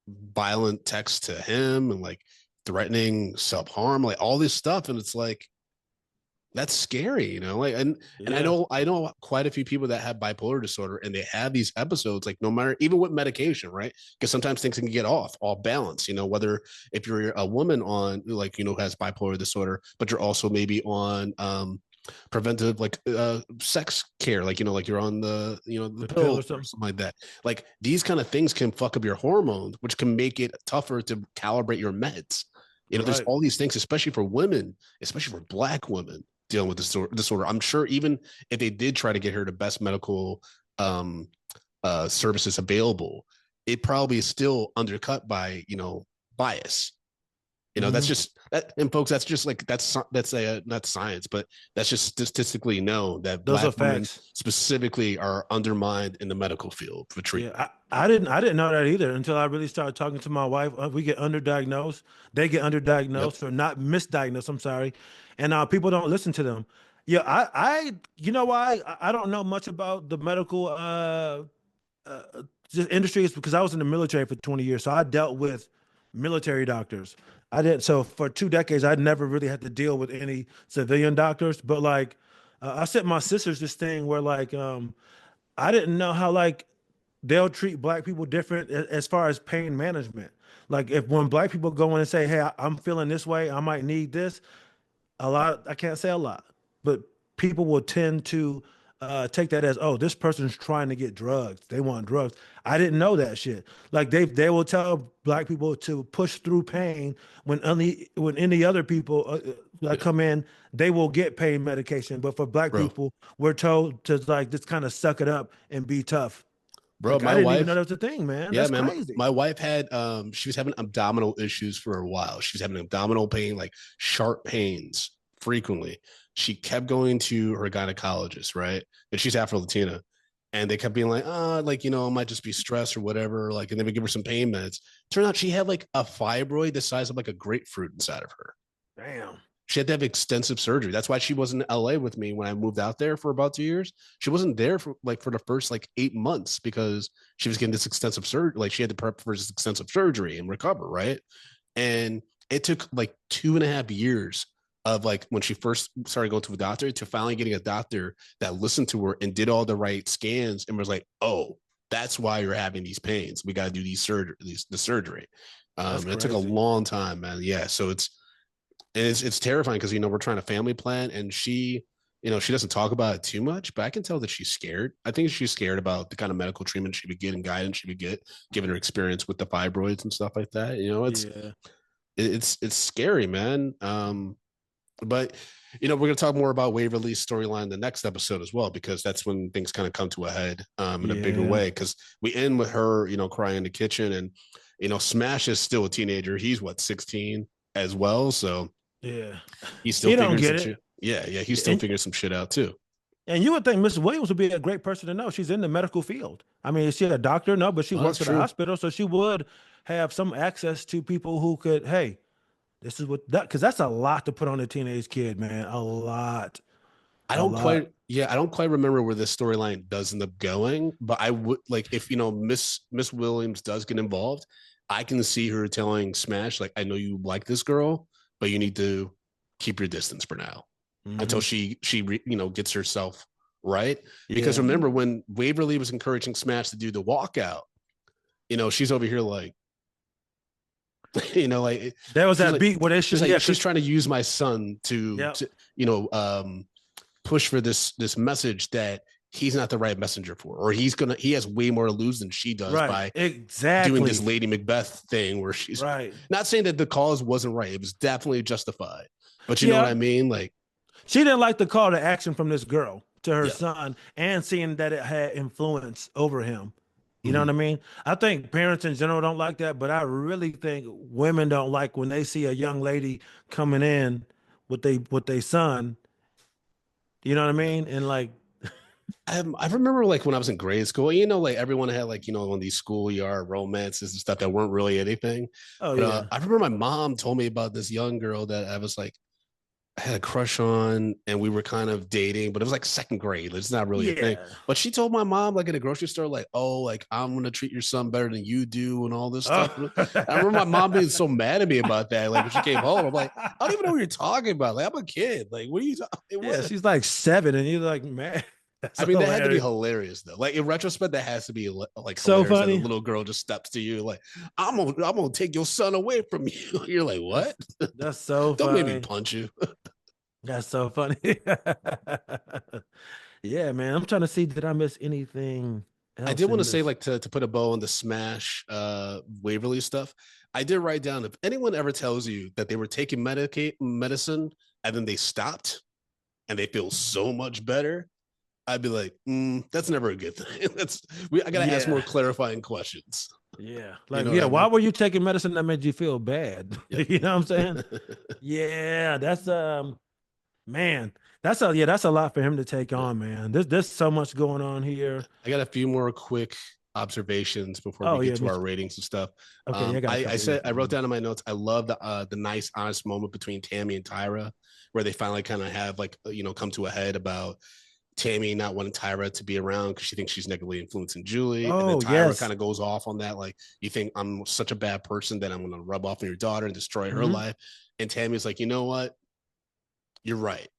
violent texts to him and like threatening self-harm, like all this stuff. And it's like, that's scary, you know. Like, and I know quite a few people that have bipolar disorder, and they have these episodes, like no matter, even with medication, right? Because sometimes things can get off balance, you know, whether if you're a woman on, like, you know, has bipolar disorder, but you're also maybe on preventive, like sex care, like, you know, like you're on the, you know, the pill or or something. something like that. Like these kind of things can fuck up your hormones, which can make it tougher to calibrate your meds. You know, there's Right. all these things, especially for women, especially for Black women dealing with this disorder. I'm sure even if they did try to get her the best medical um, services available, it probably is still undercut by, you know, bias. You know, that's just that, and folks, that's just like that's a not science, but that's just statistically known that Those Black are women facts. specifically are undermined in the medical field for treatment. Yeah, I didn't know that either until I really started talking to my wife. We get underdiagnosed, they get Yep. underdiagnosed or not misdiagnosed. I'm sorry, and people don't listen to them. Yeah, you know why I don't know much about the medical just industry is because I was in the military for 20 years, so I dealt with military doctors. I didn't. So for 2 decades, I never really had to deal with any civilian doctors. But like, I sent my sisters this thing where like, I didn't know how like they'll treat Black people different as far as pain management. Like if when Black people go in and say, "Hey, I'm feeling this way, I might need this," a lot, I can't say a lot, but people will tend to take that as, oh, this person's trying to get drugs. They want drugs. I didn't know that shit. Like they will tell Black people to push through pain when any other people that come in, they will get pain medication. But for Black Bro, people, we're told to like just kind of suck it up and be tough. bro, Like I my didn't even know wife, that was a thing, man. yeah, That's man, crazy. my wife had she was having abdominal issues for a while. She was having abdominal pain, like sharp pains frequently. She kept going to her gynecologist, right? And she's Afro Latina. And they kept being like, like, you know, it might just be stress or whatever. Like, and they would give her some pain meds. Turned out she had like a fibroid the size of like a grapefruit inside of her. Damn. She had to have extensive surgery. That's why she was in LA with me when I moved out there for about 2 years. She wasn't there for the first like 8 months because she was getting this extensive surgery. Like she had to prep for this extensive surgery and recover, right? And it took like 2.5 years of like when she first started going to a doctor to finally getting a doctor that listened to her and did all the right scans and was like, oh, that's why you're having these pains. We got to do the surgery. That's It took a crazy. long time, man. Yeah. So it's terrifying because, you know, we're trying to family plan, and she, you know, she doesn't talk about it too much, but I can tell that she's scared. I think she's scared about the kind of medical treatment she would get and guidance she would get given her experience with the fibroids and stuff like that. You know, Yeah. it's scary, man. But you know, we're gonna talk more about Waverly's storyline in the next episode as well, because that's when things kind of come to a head in a bigger Yeah. way. Because we end with her, you know, crying in the kitchen, and you know, Smash is still a teenager. He's what, 16 as well, so Yeah. he's still He don't figuring get some it. shit. Yeah, he's still And figuring some shit out too. and you would think Mrs. Williams would be a great person to know. She's in the medical field. I mean, is she a doctor? No, but she Oh, that's works at a true. hospital, so she would have some access to people who could, hey, this is what that because that's a lot to put on a teenage kid, man. A lot. I A don't lot. quite, yeah, I don't quite remember where this storyline does end up going, but I would like if, you know, Miss Williams does get involved, I can see her telling Smash like, I know you like this girl, but you need to keep your distance for now until Hmm. you know, gets herself right. Because Yeah. remember when Waverly was encouraging Smash to do the walkout, you know, she's over here like, you know, like There was she's that like beat where they she's should, yeah, like she's because trying to use my son yeah, to you know, push for this message that he's not the right messenger for, or he has way more to lose than she does right. by doing this Exactly. Lady Macbeth thing where she's Right. not saying that the cause wasn't right. It was definitely justified. But you know what Yeah. I mean? Like, She didn't like the call to action from this girl to her yeah. son and seeing that it had influence over him. You know Mm-hmm. what I mean? I think parents in general don't like that, but I really think women don't like when they see a young lady coming in with they son. You know what I Yeah. mean? And like, I remember like when I was in grade school, you know, like everyone had like, you know, on these schoolyard romances and stuff that weren't really anything. oh But yeah, I remember my mom told me about this young girl that I was like, I had a crush on, and we were kind of dating, but it was like second grade. It's not really a thing. Yeah. But she told my mom, like in a grocery store, like, "Oh, like I'm gonna treat your son better than you do," and all this stuff. Oh. I remember my mom being so mad at me about that. Like when she came home, I'm like, "I don't even know what you're talking about. Like I'm a kid. Like what are you talking? Yeah, What?" she's like 7, and you're like, man, that's I mean, that had to be hilarious. hilarious though. Like in retrospect, that has to be like So hilarious that a funny. little girl just steps to you like, I'm gonna take your son away from you." You're like, That's what? that's so Don't make me funny. punch you. That's so funny. Yeah, man. I'm trying to see, did I miss anything I did else want to in say, this? like, to put a bow on the Smash Waverly stuff. I did write down, if anyone ever tells you that they were taking medicine and then they stopped and they feel so much better, I'd be like, that's never a good thing. I gotta ask more Yeah. clarifying questions. Yeah. You Like, know what yeah, I why mean? were you taking medicine that made you feel bad? Yep. You know what I'm saying? Yeah, that's man, that's a lot for him to take Yeah. on, man. There's so much going on here. I got a few more quick observations before we Oh get yeah, to me our too. ratings and stuff. Okay, yeah, I got a I couple here. said I wrote down in my notes. I love the nice honest moment between Tammy and Tyra, where they finally kind of have like come to a head about Tammy not wanting Tyra to be around because she thinks she's negatively influencing Julie, and then Oh Tyra yes. kind of goes off on that, like, you think I'm such a bad person that I'm going to rub off on your daughter and destroy her Hmm. life, and Tammy's like, you know what, you're right.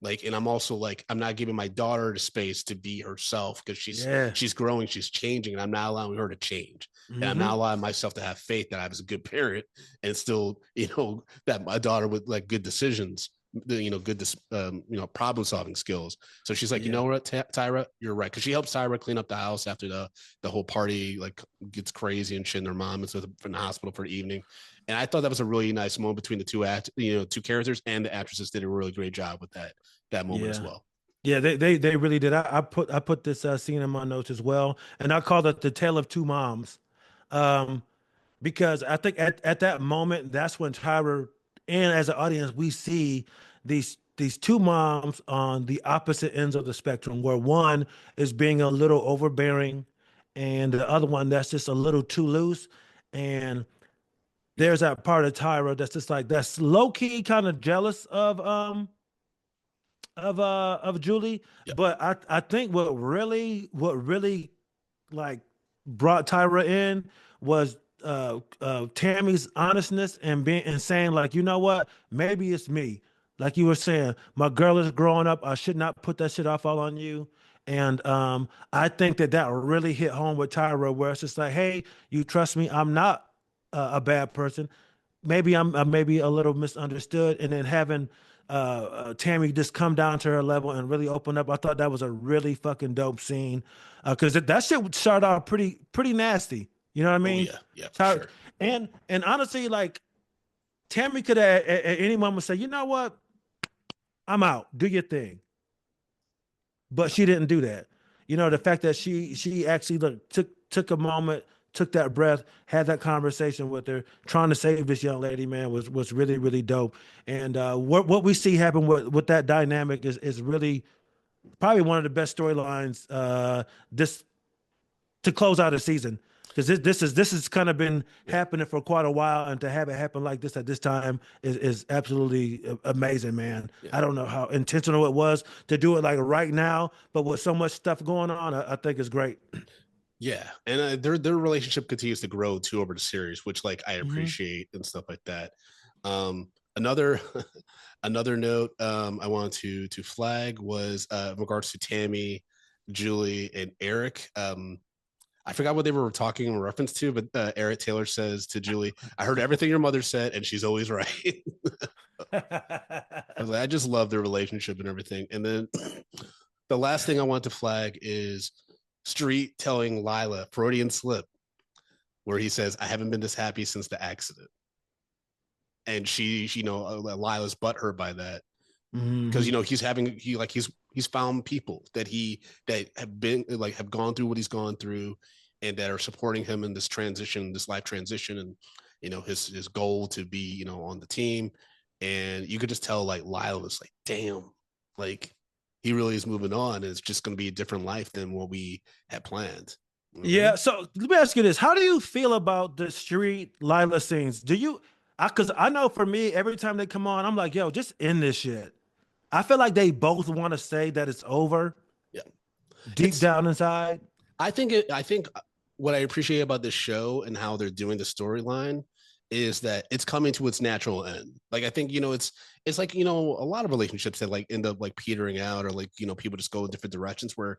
Like, and I'm also like, I'm not giving my daughter the space to be herself because Yeah. she's growing, she's changing, and I'm not allowing her to change, and I'm not Hmm. allowing myself to have faith that I was a good parent and still that my daughter with like good decisions, good problem solving skills. So she's like, you Yeah. know what, Tyra, you're right, because she helps Tyra clean up the house after the whole party like gets crazy and shit, and their mom is in the hospital for the evening. And I thought that was a really nice moment between the two characters, and the actresses did a really great job with that moment as Yeah. well. Yeah, they really did. I put this scene in my notes as well, and I called it the tale of two moms, um, because I think at that moment that's when Tyra and as an audience we see these two moms on the opposite ends of the spectrum, where one is being a little overbearing, and the other one that's just a little too loose, and Yeah, there's that part of Tyra that's just like that's low key kind of jealous of Julie, yeah, but I think what really like brought Tyra in was Tammy's honestness and being and saying like, you know what, maybe it's me. Like you were saying, my girl is growing up. I should not put that shit off all on you. And I think that really hit home with Tyra, where it's just like, hey, you trust me. I'm not a bad person. Maybe I'm maybe a little misunderstood, and then having Tammy just come down to her level and really open up. I thought that was a really fucking dope scene because that shit started out pretty nasty. You know what I oh mean? yeah, yeah, for Tyra, sure. and honestly, like Tammy could at any moment say, you know what, I'm out. Do your thing. But Yeah, she didn't do that. You know, the fact that she actually took a moment, took that breath, had that conversation with her, trying to save this young lady, man, was really dope. And what we see happen with that dynamic is really probably one of the best storylines this to close out a season. Because this has kind of been yeah, happening for quite a while, and to have it happen like this at this time is absolutely amazing, man. yeah, I don't know how intentional it was to do it like right now, but with so much stuff going on, I think it's great. yeah. And their relationship continues to grow too over the series, which like I Hmm. appreciate and stuff like that. Another another note I wanted to flag was in regards to Tammy, Julie, and Eric. I forgot what they were talking in reference to, but Eric Taylor says to Julie, "I heard everything your mother said, and she's always right." I was like, I just love their relationship and everything. And then the last thing I want to flag is Street telling Lyla Freudian slip, where he says, "I haven't been this happy since the accident," and Lila's butthurt by that because Hmm. he's found people that have been like have gone through what he's gone through, and that are supporting him in this life transition, and his goal to be on the team. And you could just tell like Lyle was like, damn, like he really is moving on, and it's just going to be a different life than what we had planned. You know what I Yeah. mean? So let me ask you this: how do you feel about the street Lila scenes? Do you? Because I know for me, every time they come on, I'm like, yo, just end this shit. I feel like they both want to say that it's over. Yeah. Deep down inside. I think what I appreciate about this show and how they're doing the storyline is that it's coming to its natural end. Like I think, it's like, a lot of relationships that like end up like petering out, or like, people just go in different directions where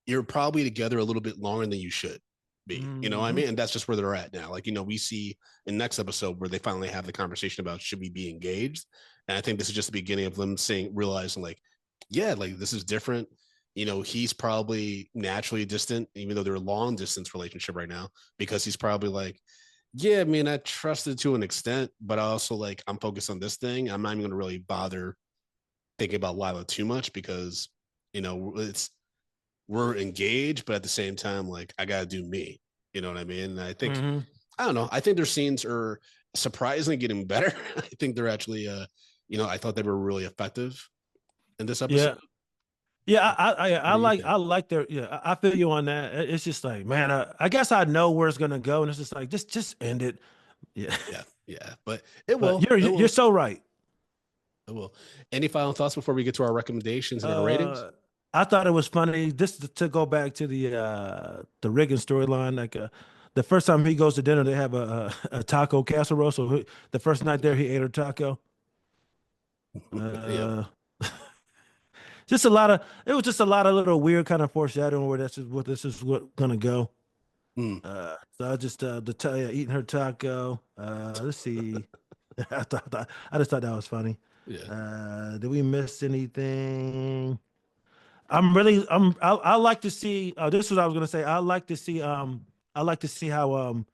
you're probably together a little bit longer than you should be. You know what I mean? And that's just where they're at now. Like, we see in next episode where they finally have the conversation about should we be engaged? And I think this is just the beginning of them realizing like, yeah, like this is different. He's probably naturally distant, even though they're a long distance relationship right now, because he's probably like, yeah, I mean, I trusted to an extent, but I also like, I'm focused on this thing. I'm not even going to really bother thinking about Lyla too much because, we're engaged, but at the same time, like I got to do me. You know what I mean? And I think, I don't know. I think their scenes are surprisingly getting better. I think they're actually, I thought they were really effective in this episode. Yeah, I like their, I feel you on that. It's just like, man, I guess I know where it's gonna go, and it's just like just end it. Yeah, yeah. But it will. You're so right. It will. Any final thoughts before we get to our recommendations and our ratings? I thought it was funny. This to go back to the Riggin storyline. Like the first time he goes to dinner, they have a taco casserole. So the first night there, he ate a taco. Just a lot of, it was just a lot of little weird kind of foreshadowing where this is what gonna go. So I just eating her taco. Let's see. I just thought that was funny. Yeah. Did we miss anything? I like to see. This is what I was gonna say. I like to see. I like to see how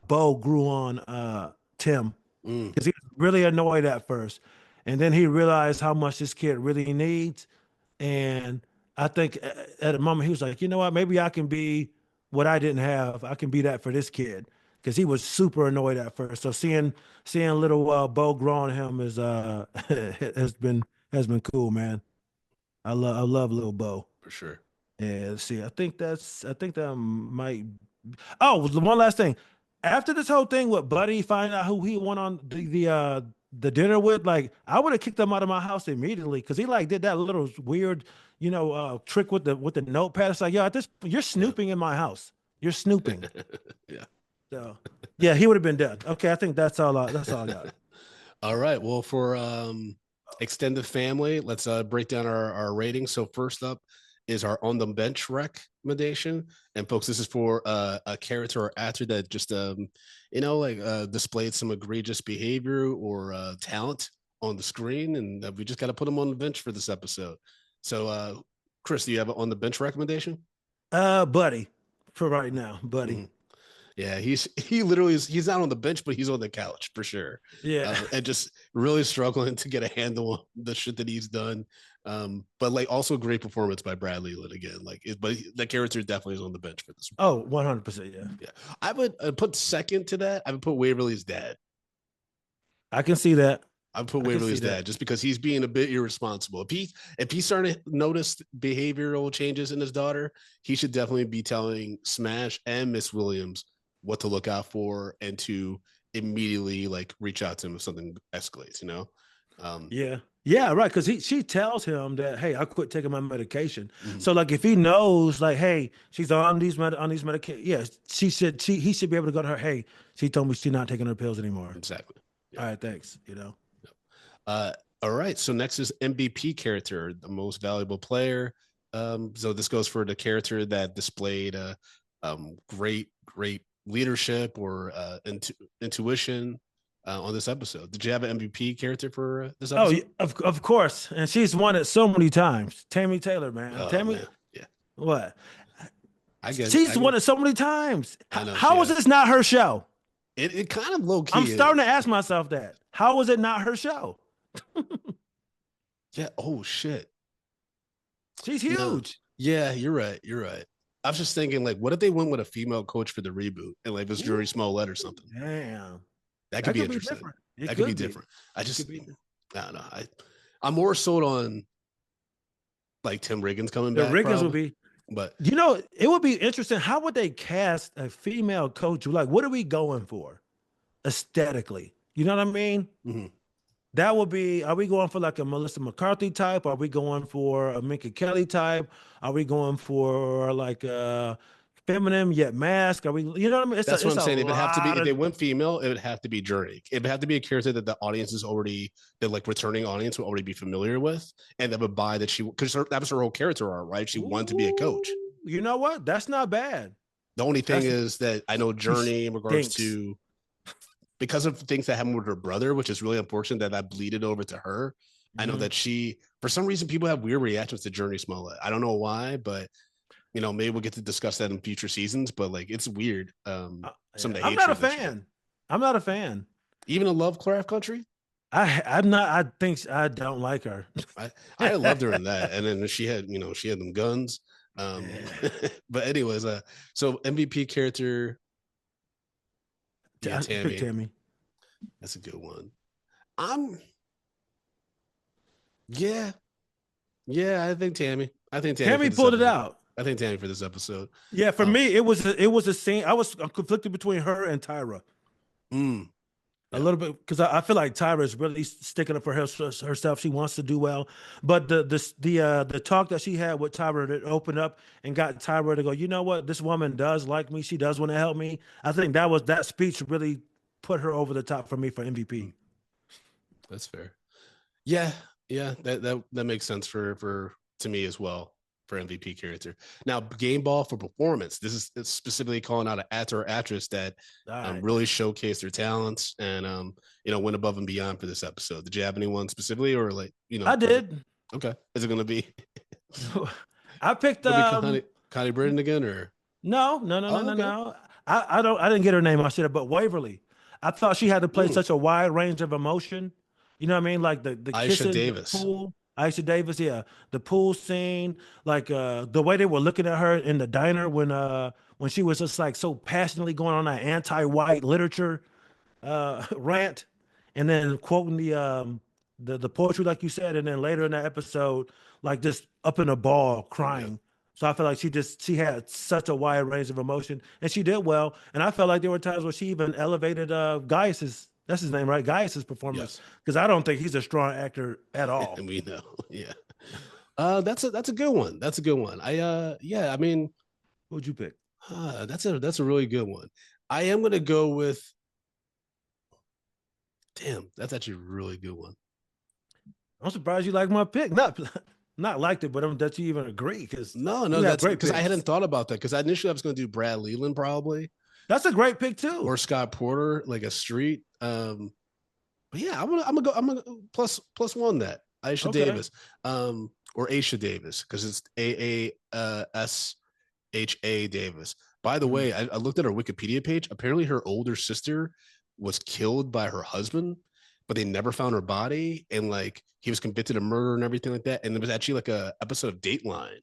Bo grew on Tim, because he was really annoyed at first, and then he realized how much this kid really needs. And I think at a moment he was like, you know what, maybe I can be what I didn't have. I can be that for this kid, because he was super annoyed at first. So seeing little Bo grow on him is has been cool, man. I love little Bo For sure. Yeah, let's see. I think that might. Oh, the one last thing. After this whole thing with Buddy finding out who he went on the dinner with, like I would have kicked him out of my house immediately, because he like did that little weird, trick with the notepad. It's like, yo, you're snooping in my house. You're snooping. Yeah. So yeah, he would have been dead. Okay, I think that's all I got. All right. Well, for extended family, let's break down our ratings. So first up is our on the bench recommendation, and folks, this is for a character or actor that just displayed some egregious behavior or talent on the screen, and we just got to put them on the bench for this episode. So Chris, do you have an on the bench recommendation? Buddy, for right now, Buddy. Yeah, he literally he's not on the bench, but he's on the couch for sure. Yeah. And just really struggling to get a handle on the shit that he's done. But like also great performance by Bradley Lyla again. But the character definitely is on the bench for this one. Oh, 100%. Yeah. Yeah. I would put second to that. I would put Waverly's dad. I can see that. I would put Waverly's dad just because he's being a bit irresponsible. If he's starting to notice behavioral changes in his daughter, he should definitely be telling Smash and Miss Williams what to look out for and to immediately like reach out to him if something escalates, Yeah, right, because she tells him that, hey, I quit taking my medication. So like if he knows like, hey, she's on these medications, yeah, he should be able to go to her, hey, she told me she's not taking her pills anymore. Exactly. Yeah. All right, thanks. All right, so next is MVP character, the most valuable player. So this goes for the character that displayed great leadership or intuition on this episode. Did you have an MVP character for this episode? Oh, of course. And she's won it so many times. Tammy Taylor, man. Tammy, man. Yeah. What? She's won it so many times. Know, how is this not her show? It kind of low key. I'm starting to ask myself that. How was it not her show? Yeah. Oh shit. She's huge. No. Yeah, you're right. I was just thinking, like, what if they went with a female coach for the reboot and like it was Jury Smollett or something? Damn. That could be interesting. That could be different. I don't know. I'm more sold on like Tim Riggins coming back. Riggins would be, but it would be interesting. How would they cast a female coach? Like, what are we going for aesthetically? You know what I mean? Mm-hmm. That would be, are we going for like a Melissa McCarthy type? Are we going for a Minka Kelly type? Are we going for like a feminine yet mask? Are we, you know what I mean? That's what I'm saying. If they of, went female, it would have to be Journey. It would have to be a character that the audience is already, the like returning audience would already be familiar with, and that would buy that because that was her whole character arc, right? She wanted to be a coach. You know what? That's not bad. The only thing is that I know Journey in regards stinks. to, because of things that happened with her brother, which is really unfortunate that bleeded over to her. I know that she, for some reason, people have weird reactions to Journey Smollett. I don't know why, but you know, maybe we'll get to discuss that in future seasons. But like, it's weird. Some of the I'm not a fan. I'm not a fan. Even in Lovecraft Country. I'm not. I think I don't like her. I loved her in that, and then she had them guns. But anyways, so MVP character. Yeah, Tammy. That's a good one. Yeah, I think Tammy. Tammy pulled it out. I think Tammy for this episode. Yeah, for me, it was a scene. I'm conflicted between her and Tyra. A little bit, because I feel like Tyra is really sticking up for herself. She wants to do well, but the talk that she had with Tyra that opened up and got Tyra to go, you know what, this woman does like me. She does want to help me. I think that speech really put her over the top for me for MVP. That's fair. Yeah, that makes sense for to me as well for MVP character. Now, Game Ball for performance. This is specifically calling out an actor or actress that really showcased their talents and went above and beyond for this episode. Did you have anyone specifically, or like I did. Okay, is it going to be? I picked Connie Britton again, or no. I didn't get her name. I said, but Waverly. I thought she had to play such a wide range of emotion. You know what I mean? Like the Aisha Davis. The pool. Aisha Davis, yeah. The pool scene, like the way they were looking at her in the diner when she was just like so passionately going on that anti-white literature rant, and then quoting the poetry like you said, and then later in that episode, like just up in a ball crying. Yeah. So I feel like she had such a wide range of emotion, and she did well. And I felt like there were times where she even elevated Gaius's. That's his name, right? Gaius's performance, because I don't think he's a strong actor at all. And we know, yeah. That's a good one. That's a good one. I mean, who'd you pick? That's a really good one. I am gonna go with. Damn, that's actually a really good one. I'm surprised you like my pick. Not liked it, but that you even agree. Because no, that's great. Because I hadn't thought about that. Because initially I was going to do Brad Leland probably. That's a great pick too. Or Scott Porter, like a street. But yeah, I'm gonna go plus one that Aisha Davis, or Aisha Davis, because it's AASHA Davis. By the way, I looked at her Wikipedia page. Apparently, her older sister was killed by her husband, but they never found her body, and like he was convicted of murder and everything like that. And there was actually like a episode of Dateline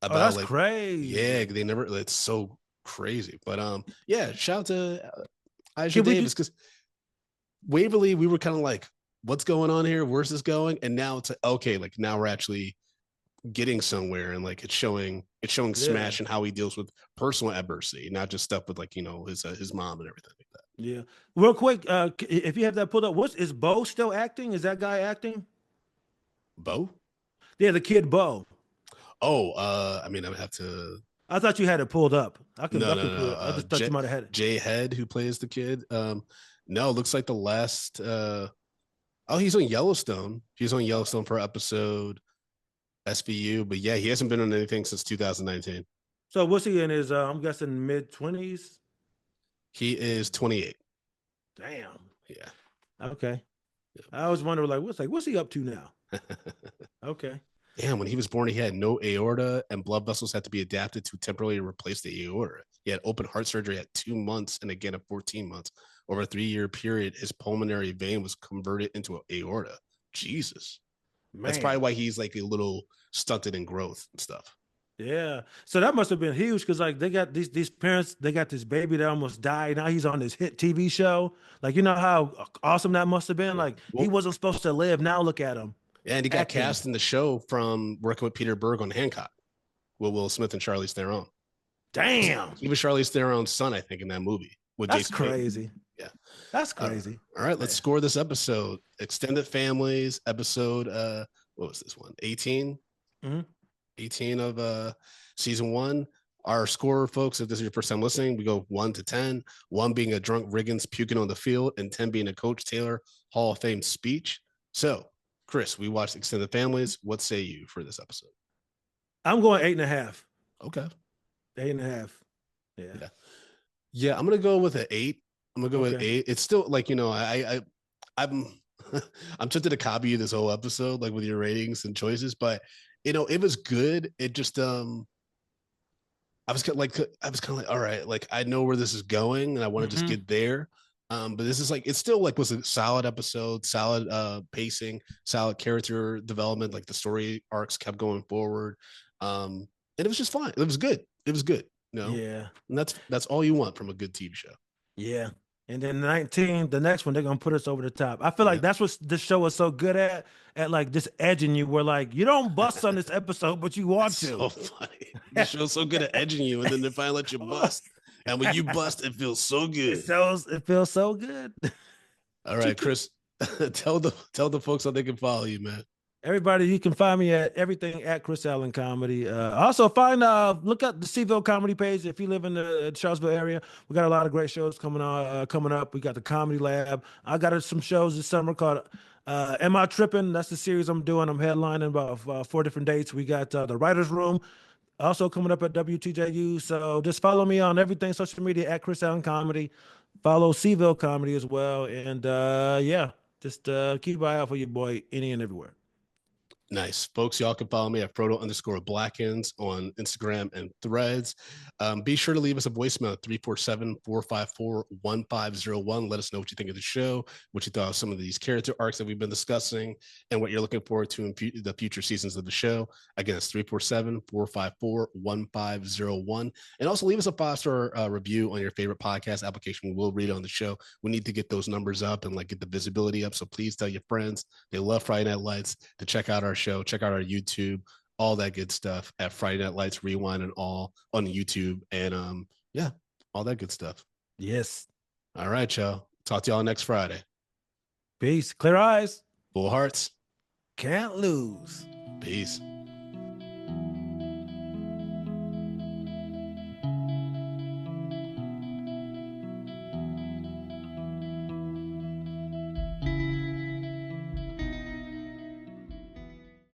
about that's like crazy. Yeah, they never. It's so crazy, but yeah. Shout out to Aisha Davis, because Waverly, we were kind of like, what's going on here? Where's this going? And now it's like, okay, like now we're actually getting somewhere, and like it's showing Smash and how he deals with personal adversity, not just stuff with like his mom and everything like that. Yeah. Real quick, if you have that pulled up, is Bo still acting? Is that guy acting? Bo? Yeah, the kid Bo. Oh, I mean, I would have to. I thought you had it pulled up. No. I just thought you might have had it. Jay Head, who plays the kid. No, looks like the last. He's on Yellowstone. He's on Yellowstone for episode SVU, but yeah, he hasn't been on anything since 2019. So what's he in his? I'm guessing mid-20s. He is 28. Damn. Yeah. Okay. Yeah. I always wonder, what's he up to now? Okay. Damn, when he was born, he had no aorta, and blood vessels had to be adapted to temporarily replace the aorta. He had open heart surgery at 2 months, and again at 14 months. Over a 3-year period, his pulmonary vein was converted into an aorta. Jesus. Man. That's probably why he's like a little stunted in growth and stuff. Yeah. So that must have been huge, because like they got these parents, they got this baby that almost died. Now he's on this hit TV show. Like, you know how awesome that must have been? Like, he wasn't supposed to live. Now look at him. And he got cast in the show from working with Peter Berg on Hancock with Will Smith and Charlize Theron. Damn. He was Charlize Theron's son, I think, in that movie. That's crazy. Yeah. That's crazy. All right, let's score this episode. Extended Families episode. What was this one? 18? 18 of season 1. Our score, folks, if this is your first time listening, we go 1 to 10. 1 being a drunk Riggins puking on the field, and 10 being a Coach Taylor Hall of Fame speech. So, Chris, we watched Extended Families. What say you for this episode? I'm going 8.5. Okay. 8.5. Yeah. Yeah, I'm gonna go with an 8. I'm gonna go with 8. It's still like, you know, I'm I'm tempted to copy you this whole episode, like with your ratings and choices, but you know, it was good. It just I was kind of like, all right, like I know where this is going, and I want to just get there. But this is like, it's still like was a solid episode, solid pacing, solid character development. Like the story arcs kept going forward, and it was just fine. It was good. It was good. You know? Yeah, and that's all you want from a good TV show. Yeah. And then 19, the next one, they're gonna put us over the top. I feel like that's what this show is so good at like just edging you. Where like you don't bust on this episode, but you want to. So funny. The show's so good at edging you, and then they finally let you bust. And when you bust, it feels so good. It feels so good. All right, Chris, tell the folks how they can follow you, man. Everybody, you can find me at everything at Chris Allen Comedy. Also, look at the Seville Comedy page if you live in the Charlottesville area. We got a lot of great shows coming up. We got the Comedy Lab. I got some shows this summer called Am I Tripping? That's the series I'm doing. I'm headlining about 4 different dates. We got the Writers Room also coming up at WTJU. So just follow me on everything social media at Chris Allen Comedy. Follow Seville Comedy as well. And just keep an eye out for your boy any and everywhere. Nice. Folks, y'all can follow me at Frodo_Blackens on Instagram and Threads. Be sure to leave us a voicemail at 347-454-1501. Let us know what you think of the show, what you thought of some of these character arcs that we've been discussing, and what you're looking forward to in the future seasons of the show. Again, it's 347-454-1501. And also leave us a 5-star review on your favorite podcast application. We will read it on the show. We need to get those numbers up and like get the visibility up. So please tell your friends. They love Friday Night Lights to check out our show, check out our YouTube, all that good stuff at Friday Night Lights Rewind and all on YouTube, and all that good stuff. Yes. All right, y'all. Talk to y'all next Friday. Peace. Clear eyes. Full hearts. Can't lose. Peace.